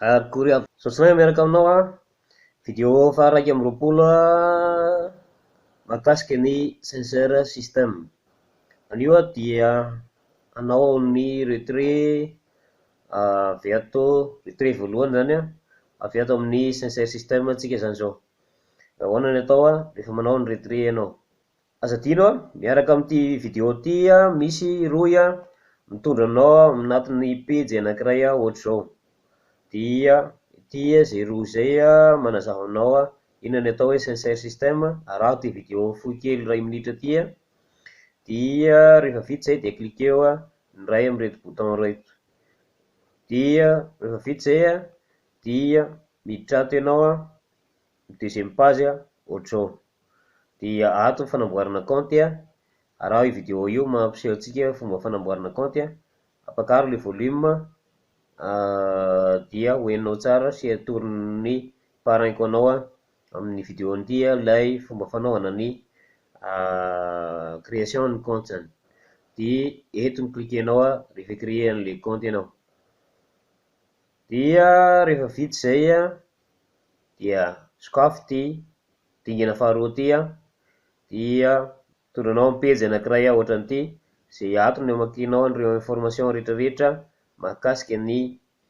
Akory aby Jocelyn miaraka aminao vidéo faharaiky amby roapolo mahakasiky ny senseur système. Anio dia anao ny retrait avy ato retrait voalohany zany avy ato amin'ny senseur système tsika zany zao. Ahoana ny atao rehefa manao ny retrait ianao. Azadino miaraka amin'ity vidéo ty misy roy mitondra anao anatin'ny page anankiray ohatry zao. Dia ity zay roa zay manazava anao inona ny atao hoe senseur système. Araho ty vidéo fohy kely 2 minitra ty dia rehefa vita zay dia cliqueo ny ray amin'ireto bouton reto. Dia rehefa vita zay dia miditra ato ianao deuxième page ohatry zao. Dia ato fanamboarana compte araho io vidéo io mampiseho antsika fomba fanamboarana compte apakaro le volume dia hoenao tsara sy atoron'ny paraiko anao amin'ny vidéo ty lay fomba fanaovana ny création ny compte zany. Dia eto ny cliquenao rehefa créer an'le compte ianao. Dia rehefa vita zay dia sokafy ty dingana faharoa ty dia tondranao amin'ny page anankiray ohatran'ity zay atony amakinao an'ireo information rehetrarehetra mahakasiky ny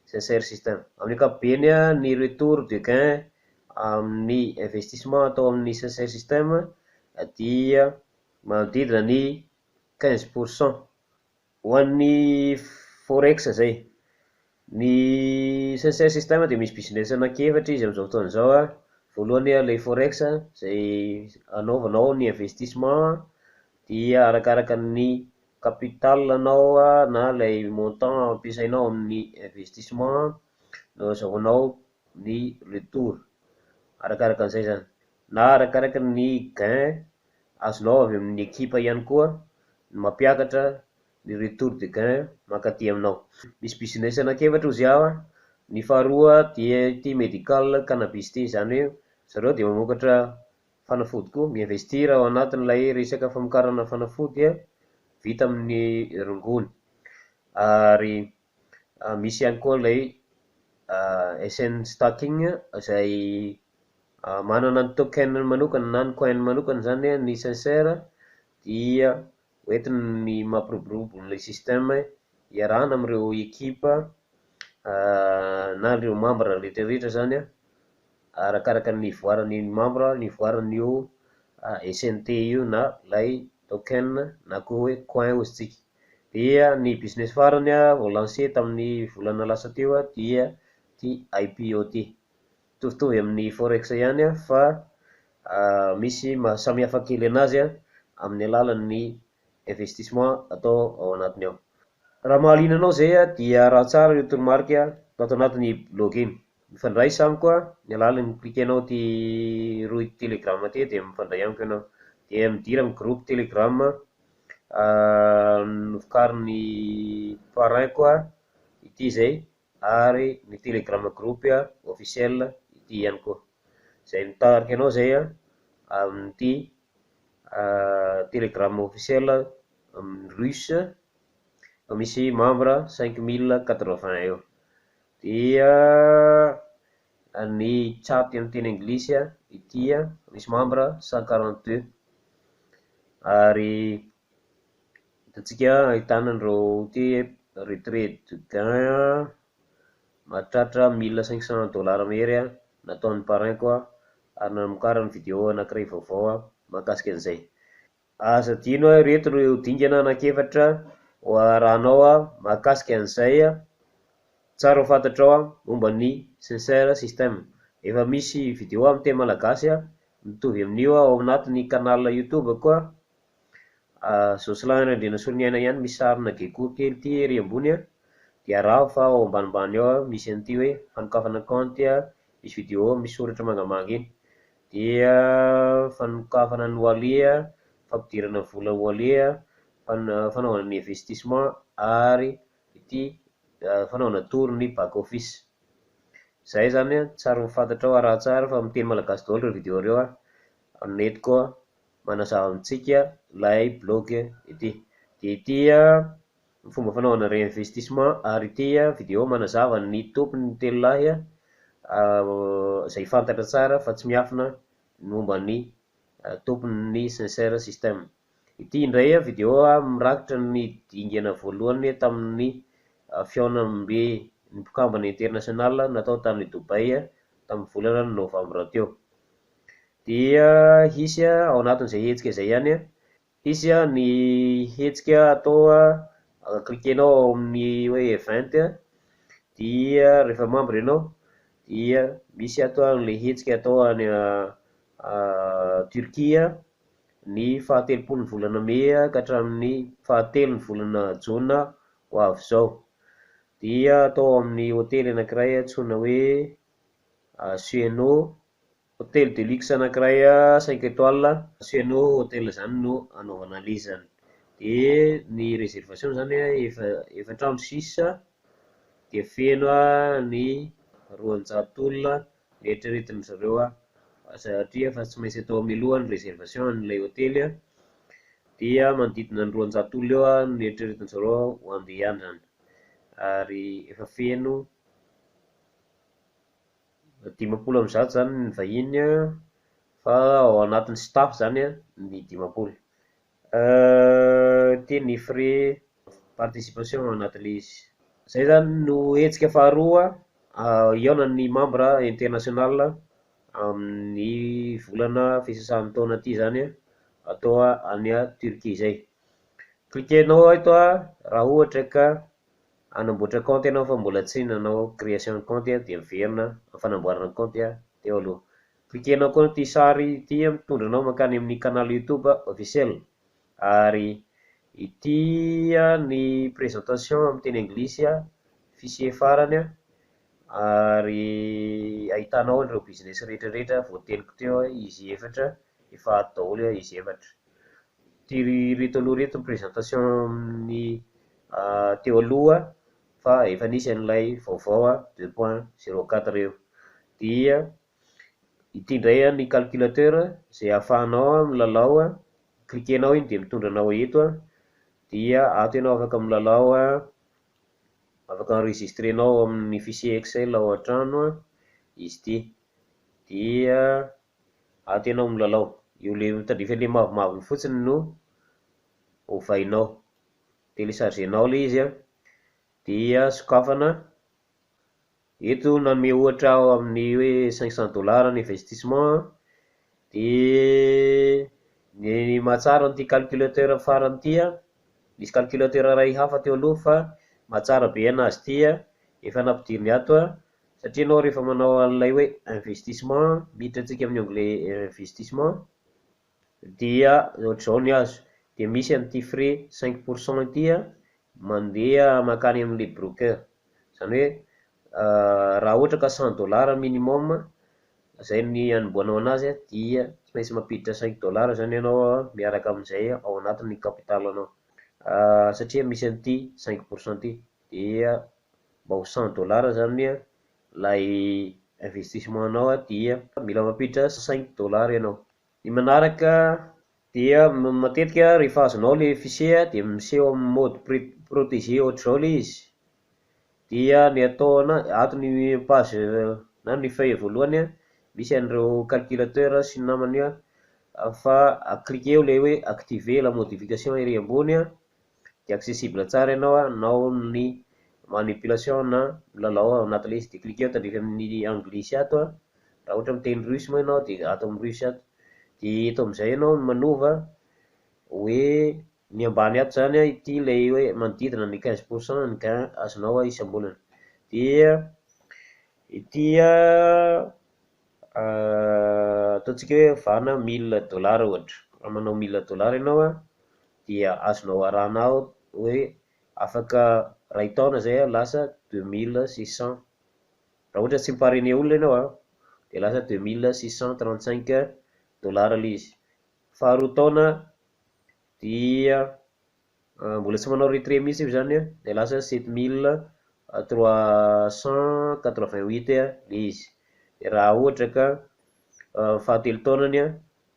senseur système. Amin'ny ankapobeny ny retour de gain amin'ny investissement atao amin'ny senseur système dia manodidina ny 15% ho an'ny forex zay. Ny senseur système dia misy business anankiefatra izy amin'izao fotoana izao voalohany ilay forex zay anaovanao ny investissement dia arakaraka ny capital anao na ilay montant ampiasainao amin'ny investissement no azahoanao ny retour arakaraka an'izay zany, na arakaraka ny gain azonao avy amin'ny ekipa ihany koa ny mampiakatra ny retour de gain mankaty aminao. Misy business anankiefatra ozy ny faharoa dia ity medical cannabis ty, zany hoe zareo dia mamokatra fanafody koa, miinvestir ao anatin'ilay resaka famokarana fanafody vita amin'ny rongony. Ary misy ihany koa ilay SN stacking izay manana ny token manokana na ny coin manokana zany ny senseur dia hoentiny ny mampiroborobo ny système iarahana amin'ireo ekipa na ireo membre rehetrarehetra zany arakaraka ny voaran'ny membre ny voaran'io SNT io na lay token na koa hoe coin ozy tsika. Dia ny business farany voalanse tamin'ny volana lasa teo dia ty IPO ty, mitovitovy amin'ny forex ihany fa misy mahasamihafa kely anazy amin'ny alalan'ny investissement atao ao anatiny ao. Raha mahaliana anao zay dia raha tsara io toromarika atao anatin'ny login. Mifandray samiko ny alalan'ny cliquenao ty roy telegram ty dia mifandray amiko ianao. Dia midira amin'ny groupe telegram novokarin'ny paraiko ity zay ary ny telegram groupe officiel ity ihany koa. Zay mitarika anao zay amin'ity telegram officiel amin'ny russe misy membre 5080 eo. Dia ny chat amin'ny teny anglisy ity misy membre 142 ary hitantsika ahitana an'ireo ty retrait de gain mahatratra $1500 mahery nataon'ny paraiko ary namokarany vidéo anankiray vaovao mahakasika an'izay. Aza dino reto ireo dingana anankiefatra ho arahanao mahakasika an'izay tsara ho fantatrao momba ny senseur système. Efa misy vidéo amin'ny teny malagasy mitovy amin'io ao anatin'ny canal YouTube koa Jocelyn Randrianasoloniaina ihany misy sarina gecko kely ty ery ambony dia raha fa ao ambanimbany ao misy an'ity hoe fanokafana compte, misy vidéo misy soratra mangamanga iny, dia fanokafana annualia, fampidirana vola oalia, fanaovana ny investissement ary ity fanaovana tory ny back office. Zay zany tsara mifantatra ao raha tsara fa miteny malagasy daholo ireo vidéo reo netiko manazava amintsika lay blog ity. Dia ity fomba fanaovana réinvestissement ary ity vidéo manazava ny tompony ny telo lahy izay fantatra tsara fa tsy miafina momba ny tompony ny sincère système. Ity indray vidéo mirakitra ny dingana voalohany tamin'ny fiaonambe ny mpikambana international natao tamin'ny Dubai tamin'ny volana novambra teo. Dia hisy ao anatin'izay hetsika izay ihany hisy ny hetsika atao klikenao ao amin'ny hoe event, dia rehefa membre ianao dia misy atao le hetsika atao any Turquie ny fahatelopolo ny volana May ka hatramin'ny fahatelo ny volana Jona ho avy izao. Dia atao amin'ny hotely anankiray antsoina hoe Sueno, hotely de luxe anankiray 5 étoiles, Sueno hotely zany no anaovana an'izany. Dia ny réservation zany efatrano sisa dia feno ny 200 olona eritreretin' zareo satria fa tsy maintsy atao mialoha ny réservation an'ilay hotely, dia manodidina ny 200 olona eo ny eritreretin' zareo ho andeha zany, ary efa feno 50% zany ny vahiny fa ao anatin'ny staff zany ny 50. Teny ny frais participation ao anatin'ilay izy. Zay zany no hetsika faharoa iaona ny membre international amin'ny volana fisasan'ny taona ity zany atao any Turquie zay. Klikenao eto raha ohatra ka anamboatra compte ianao fa mbola tsy nanao création compte dia miverina fanamboarana compte teo aloha. Klikenao koa ity sary ity mitondra anao makany amin'ny canal YouTube officiel, ary ity ny présentation amin'ny teny anglisy fichier farany, ary ahitanao ireo business rehetrarehetra voateliko teo izy efatra efa ato daholo izy efatra. Ty reto aloha reto ny présentation amin'ny teo aloha fa efa nisy an'ilay vaovao 2.04 eo. Dia ity indray ny calculateur izay ahafahanao milalao, klikenao iny dia mitondra anao eto, dia ato ianao afaka milalao, afaka enregistrenao amin'ny fichier Excel ao an-trano izy ity, dia ato ianao milalao. Io le mitandrify le mavomavo fotsiny no ovainao, téléchargenao le izy dia sokafana. Eto nanome ohatra ao amin'ny hoe $500 ny investissement, dia ny mahatsara n'ity calculateur farany ity misy calculateur iray hafa teo aloha fa mahatsara be anazy ity efa nampidiriny ato satria anao rehefa manao an'ilay hoe investissement, miditra antsika amin'ny onglet investissement, dia ohatr'izao ny azo. Dia misy an'ity frais 5% ity mandeha makany amin'le broker, zany hoe raha ohatra ka $100 minimum zay ny anombohanao anazy dia tsy maintsy mampiditra $5 zany ianao miaraka amin'izay ao anatin'ny capitalanao, satria misy an'ity 5% ity, dia mba ho $100 zany lay investissement anao dia mila mampiditra $5 ianao. Ny manaraka dia matetika rehefa azonao le fichier dia miseho amin'ny mode protégé ohatr'izao le izy, dia ny ataona ato ny page na ny feuille voalohany misy an'ireo calculateur sy ny namany fa cliquer le hoe activer la modification ery ambony dia accessible tsara ianao nao ny manipulation na milalao ao anatin'ilay izy, dia cliquer tandrify amin'ny anglisy ato raha ohatra miteny russe moa ianao dia ato amin'ny russe ato, dia eto amin'izay ianao manova hoe ny ambany ato zany ity ilay hoe manodidina ny 15% ny gain azonao isam-bolana. Dia ity ataontsika hoe vana $1000 ohatra, raha manao $1000 ianao dia azonao arahanao hoe afaka ray taona zay lasa 2600 raha ohatra tsy mipareny olona ianao de lasa 2635 dolara le izy. Faharoa taona dia mbola tsy manao retrait mihitsy io zany de lasa 7388 le izy. De raha ohatra ka fahatelo taonany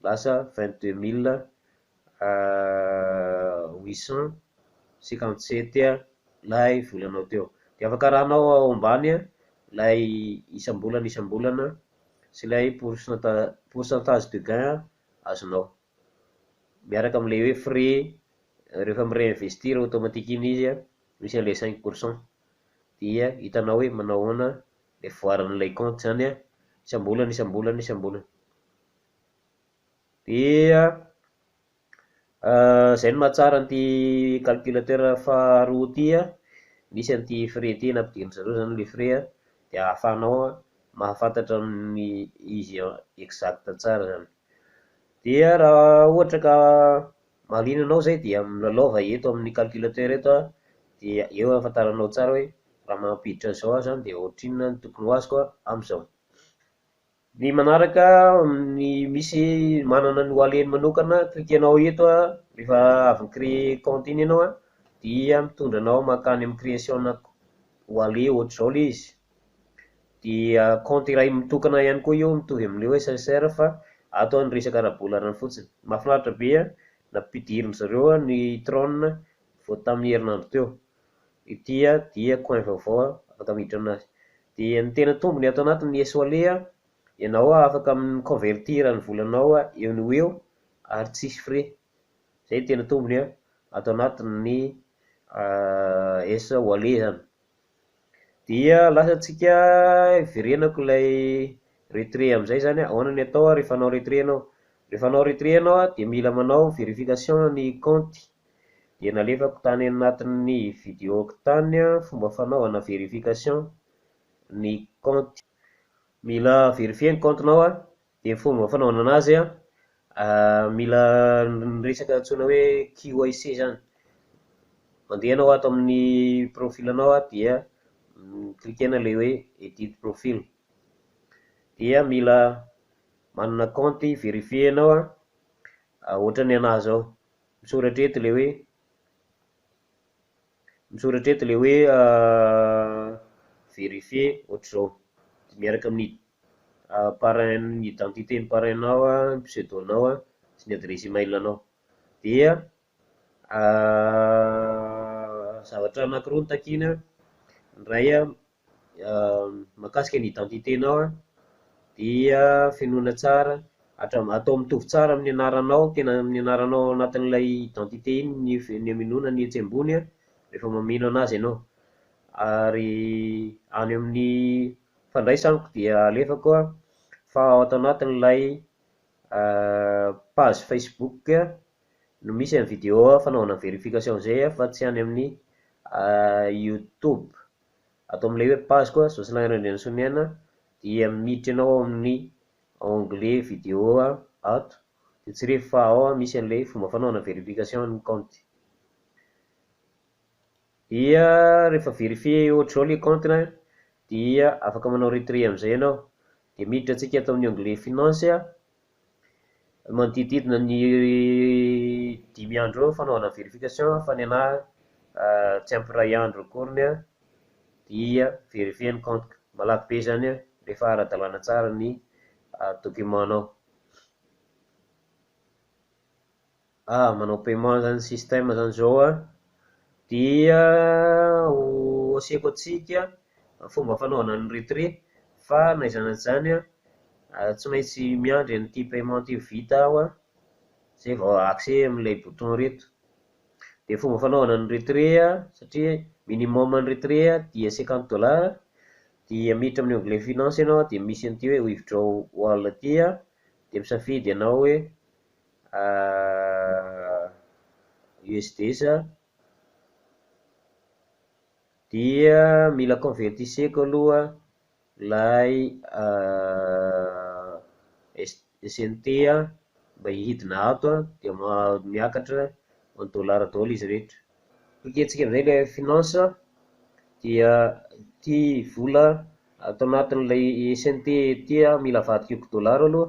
lasa 22857 lay volanao teo. De afaka arahanao ao ambany lay isam-bolana sy lay pourcentage de gain azonao miaraka am'le hoe frais rehefa mi-réinvestir automatique iny izy misy an'le 5% dia hitanao hoe manao ahoana le voaran'ilay compte zany isam-bolana. Dia zay no mahatsara an'ity calculateur faharoa ty misy an'ity frais ty nampidiriny zareo zany le frais de ahafahanao mahafantatra ny izy exact tsara zany. Dia raha ohatra ka mahaliana anao zay dia milalaova eto amin'ny calculateur eto dia eo ahafantaranao tsara hoe raha mampiditra an'izao zany de ohatrinona ny tokony ho azoko am'izao. Ny manaraka ny misy manana ny wallet manokana klikenao eto rehefa avy créer compte iny ianao dia mitondra anao makany amin'ny création wallet ohatr'izao le izy. Dia compte iray mitokana ihany koa io mitovy amin'le hoe sincère fa ato ny resaka ara-bolarana fotsiny. Mahafinaritra be nampidirin zareo ny trône vao tamin'ny herinandro teo. Ity dia coin vaovao afaka miditra aminazy. Dia ny tena tombony ato anatin'ny e-wallet ianao afaka convertir ny volanao eo no eo ary tsisy frais. Zay tena tombony ato anatin'ny e-wallet zany. Dia lasa tsika iverenako ilay retrait am'izay zany ahoana ny atao rehefa hanao retrait ianao. Rehefa hanao retrait ianao dia mila manao vérification ny compte. Dia nalefako tany anatin'ny videoko tany fomba fanaovana vérification ny compte. Mila vérifier ny comptenao dia fomba fanaovana anazy mila resaka antsoina hoe KYC zany. Mandeha anao ato amin'ny profilanao dia klikena le hoe edit profil. Dia mila manana compte vérifier anao ohatra ny anahy zao misoratra eto le hoe vérifier ohatr'izao miaraka amin'ny parrain ny identité ny parrainao ny pseudonao sy ny adresse email-anao. Dia zavatra anankiroa no takiana ny ray mahakasika ny identiténao dia fenoana tsara atao mitovy tsara amin'ny anaranao tena amin'ny anaranao anatin'ilay identité iny ny haminona ny etsy ambony rehefa mameno anazy ianao. Ary any amin'ny fandraisako dia alefako fa ao ato anatin'ilay page Facebook no misy ny vidéo fanaovana vérification zay fa tsy any amin'ny YouTube. Ato amin'ilay hoe page koa Jocelyn Randrianasoloniaina dia miditra ianao amin'ny onglet vidéo ato dia tsy refa ao misy an'ilay fomba fanaovana vérification ny compte. Dia rehefa vérifier ohatr'izao le compte dia afaka manao retrait am'izay ianao. Dia miditra antsika ato amin'ny onglet finance manodididina ny 5 andro fanaovana vérification fa ny anahy tsy ampy ray andro akoriny dia vérifier ny compte. Malaky be zany rehefa ara-dalàna tsara ny documentanao. Manao paiement zany système zany zao dia asiako atsika fomba fanaovana ny retrait fa naizana zany tsy maintsy miandry an'ity paiement ty vita aho zay vao accès amin'ilay bouton reto. Dia fomba fanaovana ny retrait satria minimum ny retrait dia $50. Dia miditra amin'ny onglet finance ianao dia misy an'ity hoe withdraw all ty dia misafidy ianao hoe USD dia mila convertisseko aloha lay SNT mba hihidina ato dia miakatra $1 daholo izy rehetra. klikentsika amin'izay ilay finance dia ty vola atao anatin'ilay SNT tia mila vadikiko dollars aloha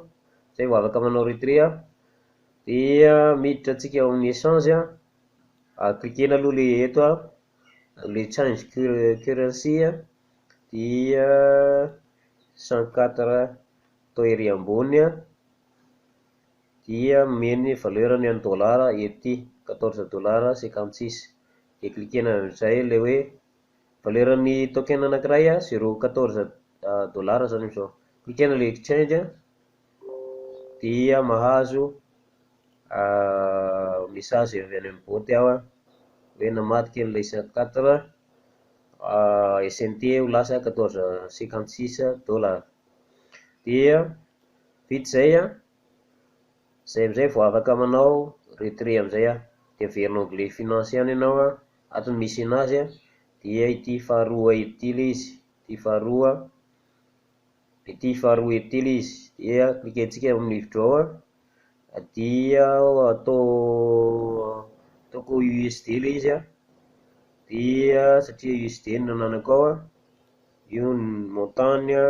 zay vao afaka manao retrait dia miditra atsika ao amin'ny échange klikena aloha le eto le change currency dia 104 tao ery ambony dia meny valeurany en dollars ety 14 dollars 56 dia klikena amin'izay le hoe valeuran'ny token anankiray 0,14 dollars zany amin'izao. Klikena le exchange dia mahazo message avy any amin'ny boty aho hoe namadika an'ilay 104 SNT ho lasa 14,56 dollars. Dia vita zay zay amin'izay vao afaka manao retrait amin'izay dia averinao anglais finance ihany ianao atony misy anazy dia ity faharoa ity le izy, ity faharoa ity le izy dia klikentsika amin'ny withdraw dia ataoko USD le izy dia satria USD no nananako ao io ny montagne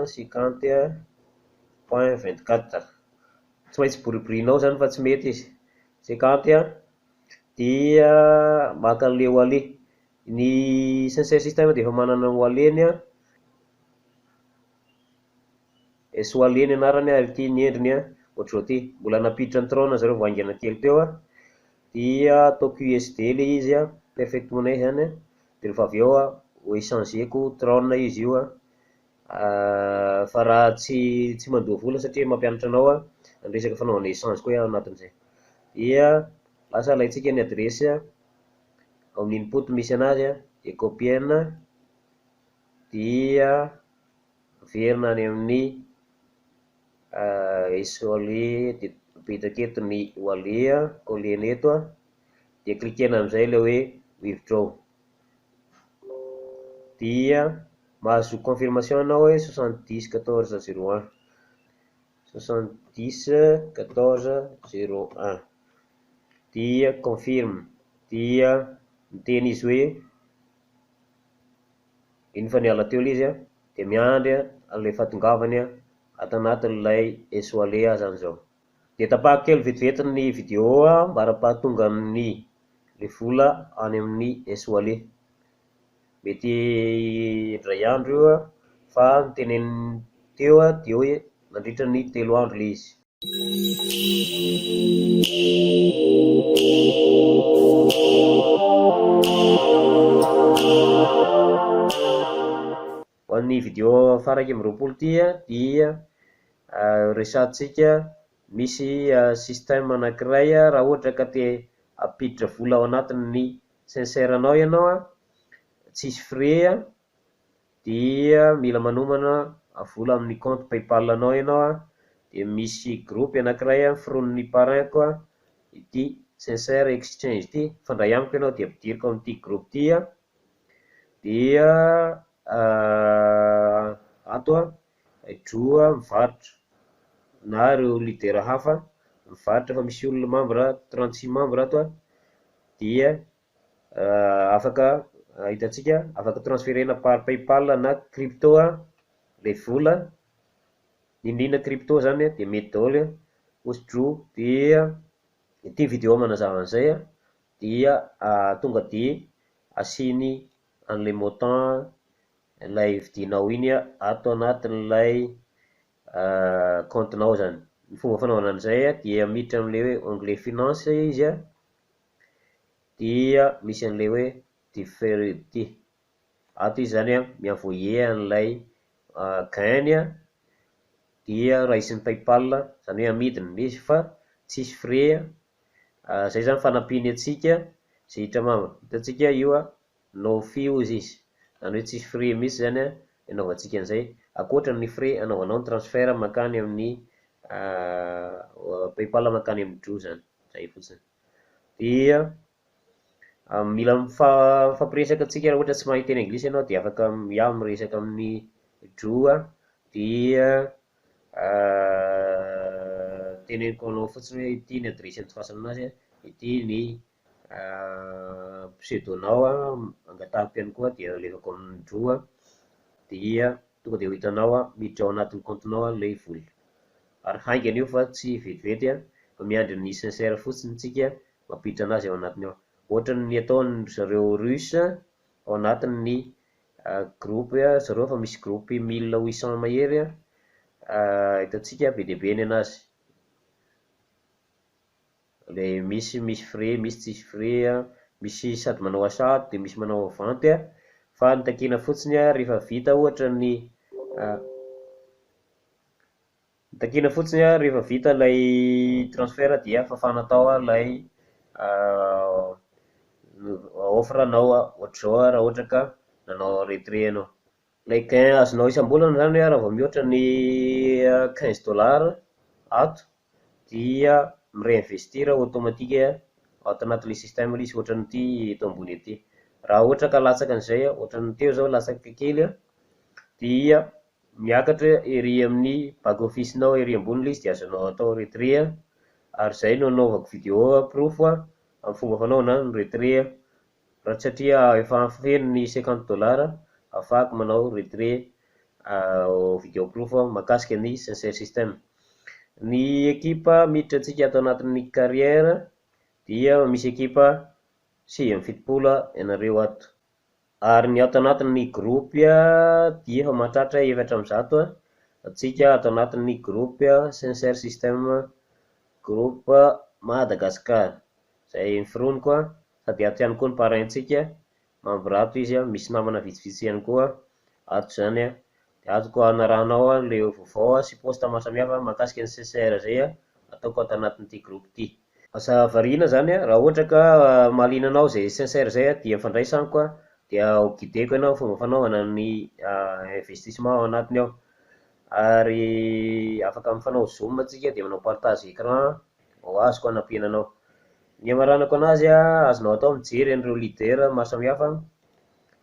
50,24 tsy maintsy boriborinao zany fa tsy mety izy 50 dia maka le wallet ny sincere system dia efa manana wallet-ny wallet-ny anarany ity ny endriny ohatr'izao ty mbola napiditra ny trône zareo vaingana kely teo dia ataoko USD le izy perfect money zany dia rehefa avy eo ho échangeko trône izy io fa raha tsy mandoa vola satria mampianatra anao ny resaka fanaovana échange koa anatin'izay dia lasa alaitsika ny adresy ao amin'ny input misy anazy dia copiena dia averina any amin'ny wallet dia mipetraka eto ny wallet collena eto dia klikena amin'izay le hoe withdraw dia mahazo confirmation anao hoe 70 14 01 70 14 01 dia confirme dia miteny izy hoe iny fa niala teo le izy dia miandry an'ilay fatongavany ato anatin'ilay wallet zany zao. Dia tapahako kely vetivety ny vidéo mba arapahatonga ny le vola any amin'ny wallet. Mety indray andro io fa niteneny teo dia hoe nandritra ny 3 andro le izy. Ho an'ny vidéo faraka amin'ny roapolo ty dia resatsika misy système anankiray raha ohatra ka te apiditra vola ao anatin'ny sincère anao ianao tsisy frais dia mila manomana vola amin'ny compte paypal anao ianao dia misy groupe anankiray firon'ny parrain-ko ity sincère exchange ity fandray amiko ianao dia ampidiriko amin'ity groupe ity dia ato droa mivarotra na ireo leader hafa mivarotra fa misy olona membre 36 membre ato dia afaka hitantsika afaka transferena par paypal na crypto le vola indrindra crypto zany dia mety daholo withdraw dia ity vidéo manazava an'izay dia tonga dia asiny an'ilay montant ilay vidinao iny ato anatin'ilay comptenao zany. Ny fomba fanaovana an'izay dia miditra amin'ilay hoe onglet finance izy dia misy an'ilay hoe deferred ato izy zany miavoye an'ilay gainy dia raha isin'ny paypal zany hoe amidiny izy fa tsisy frais zay zany fanampiany atsika zay hitramama hitantsika io no fees izy zany hoe tsisy frais mihitsy zany anaovantsika an'izay akoatran'ny frais anaovanao ny transfert makany amin'ny paypal makany amin'ny dro zany zay fotsiny dia mila mifampiresaka atsika raha ohatra tsy mahay teny anglisy ianao dia afaka miresaka amin'ny dro dia teneniko anao fotsiny hoe ity ny adresy antofasan'anazy ity ny pseudonao angatahako ihany koa dia alefako amin'ny droa dia tonga dia ho hitanao miditra ao anatin'ny comptenao ilay vola ary haingana io fa tsy vetivety fa miandry ny sincère fotsiny tsika mampiditra anazy ao anatiny ao ohatra ny ataony zareo russe ao anatin'ny groupe zareo fa misy groupe 1800 mahery hitantsika be dia be ny anazy le misy frais misy tsisy frais misy sady manao asato dia misy manao avanty fa ny takena fotsiny rehefa vita ohatra ny takena fotsiny rehefa vita ilay transfert dia fafana tao ilay offre anao ohatr'izao raha ohatra ka nanao retrait anao ilay gain azonao isam-bolana zany raha vao mihoatra ny $15 ato dia mireinvestir automatique ao anatin'ilay système izy ohatran'ity eto ambony ety raha ohatra ka latsaka an'izay ohatran'ny teo zao latsaka kely dia miakatra ery amin'ny back office-nao ery ambony izy dia azonao atao retrait ary zay no anaovako vidéo proof amin'ny fomba fanaovana ny retrait raha satria efa feno ny $50 afahako manao retrait vidéo proof mahakasika ny sincère système ny ekipa miditra antsika ato anatin'ny carrière dia misy ekipa 7-7 ianareo ato ary ny ato anatin'ny groupe dia efa mahatratra 700 atsika ato anatin'ny groupe sincère système groupe Madagascar zay niforoniko sady ato ihany koa ny paraintsika mambrato izy misy namana vitsivitsy ihany koa ato zany dia azoko anarahanao le vaovao sy posta maro samihafa mahakasika ny sincère zay ataoko ato anatin'ity groupe ity asa variana zany raha ohatra ka mahaliana anao zay sincère zay dia fandraisako dia ho guideko ianao fomba fanaovana ny investissement ao anatiny ao ary afaka mifanao zoom atsika dia manao partage écran ho azoko hanampiananao ny amaranako anazy azonao atao mijery an'ireo leader maro samihafa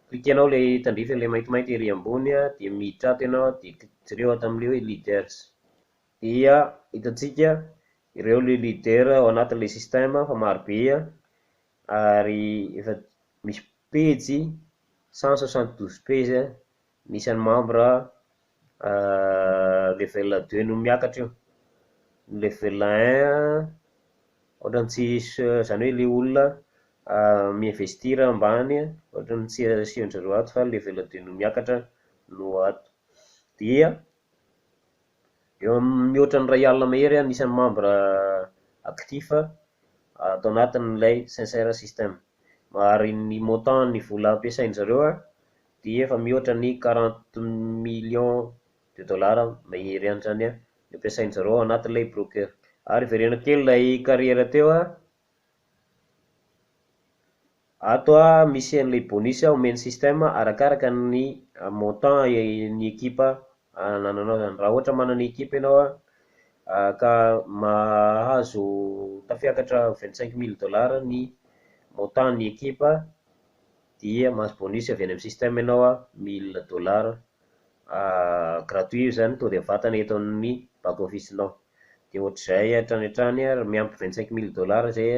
klikanao ilay tandrify ilay maintimainty ery ambony dia miditra ato ianao dia jereo ato amin'ilay hoe leaders dia hitantsika ireo le leader ao anatin'ilay système fa maro be ary efa misy page 172 page ny isan'ny membre level 2 no miakatra io level 1 ohatrany tsy zany hoe le olona miinvestir ambany ohatrany tsy asihonjareo ato fa level 2 no miakatra no ato dia eo mihoatra ny ray alina mahery anisan'ny membre actif ato anatin'ilay sincère système ary ny montant ny vola ampiasain'zareo dia efa mihoatra ny 40 millions de dollars mahery ihany zany ny ampiasain'zareo ao anatin'ilay broker ary verena kely ilay carrière teo ato misy an'ilay bonus omeny système arakaraka ny montant ny ekipa nananao zany raha ohatra manana ekipa ianao ka mahazo tafiakatra $25,000 ny montant ny ekipa dia mahazo bonus avy any amin'ny système ianao $1,000 gratuit zany to dia vatana eto amin'ny back office-nao dia ohatr'izay hatrany hatrany miampy $25,000 zay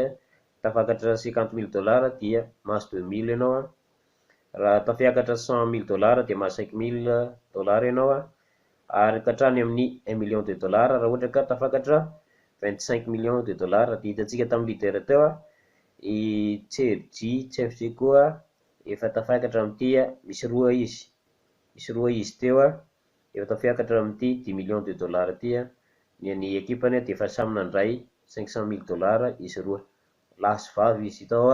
tafakatra $50,000 dia mahazo 2,000 ianao raha tafiakatra $100,000 dia mahazo $5,000 ianao ary katrany amin'ny $1,000,000 raha ohatra ka tafakatra $25,000,000 dia hitantsika tamin'ny leader teo i tsefg koa efa tafakatra amin'ity misy roa izy teo efa tafiakatra amin'ity $10,000,000 ity ny an'ny ekipany dia efa samy nandray $500,000 izy roa lahy sy vavy izy tao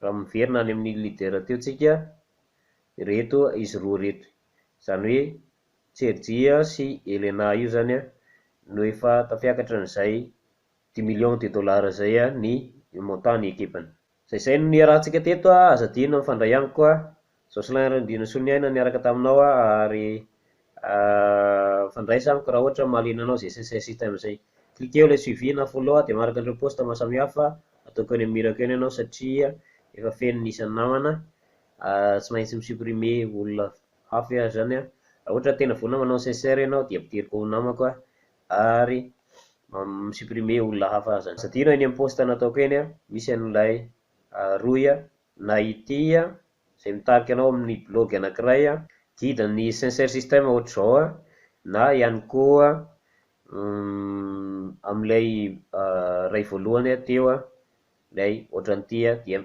raha miverina any amin'ny leader teo tsika reto izy roa reto zany hoe Sergia sy Elena io zany no efa tafiakatra n'izay $10,000,000 zay ny montant ny ekipany zay no niarahantsika teto aza dino mifandray amiko Jocelyn Randrianasoloniaina niaraka taminao ary fandraisa amiko raha ohatra mahaliana anao zay sincère système zay klikeo ilay suivi na follow dia maraka an'ireo posta maro samihafa ataoko any amin'ny mirako eny ianao satria efa feno ny isan'ny namana tsy maintsy misupprimer olona hafa zany raha ohatra tena vonona manao sincère ianao dia ampidiriko ho namako ary misupprimer olona hafa zany sadino eny amin'ny posta nataoko eny misy an'ilay roy na ity izay mitarika anao amin'ny blog anankiray guide ny sensor system ohatra zao na ihany koa amin'ilay ray voalohany teo ilay ohatran'ity dia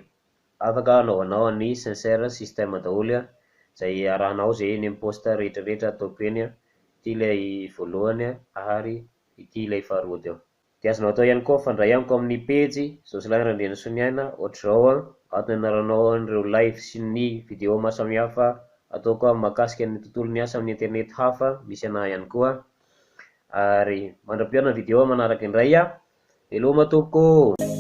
afaka anaovanao ny sensor system daholo izay arahanao izay eny amin'ny poste rehetrarehetra ataoko eny ity ilay voalohany ary ity ilay faharoa teo. Dia azonao atao ihany koa fandray amiko amin'ny page Jocelyn Randrianasoloniaina ohatr'izao atao anaranao an'ireo live sy ny vidéo maro samihafa ataoko mahakasika ny tontolon'ny asa amin'ny internet hafa misy anahy ihany koa ary mandra-piona ny vidéo manaraka indray veloma tompoko.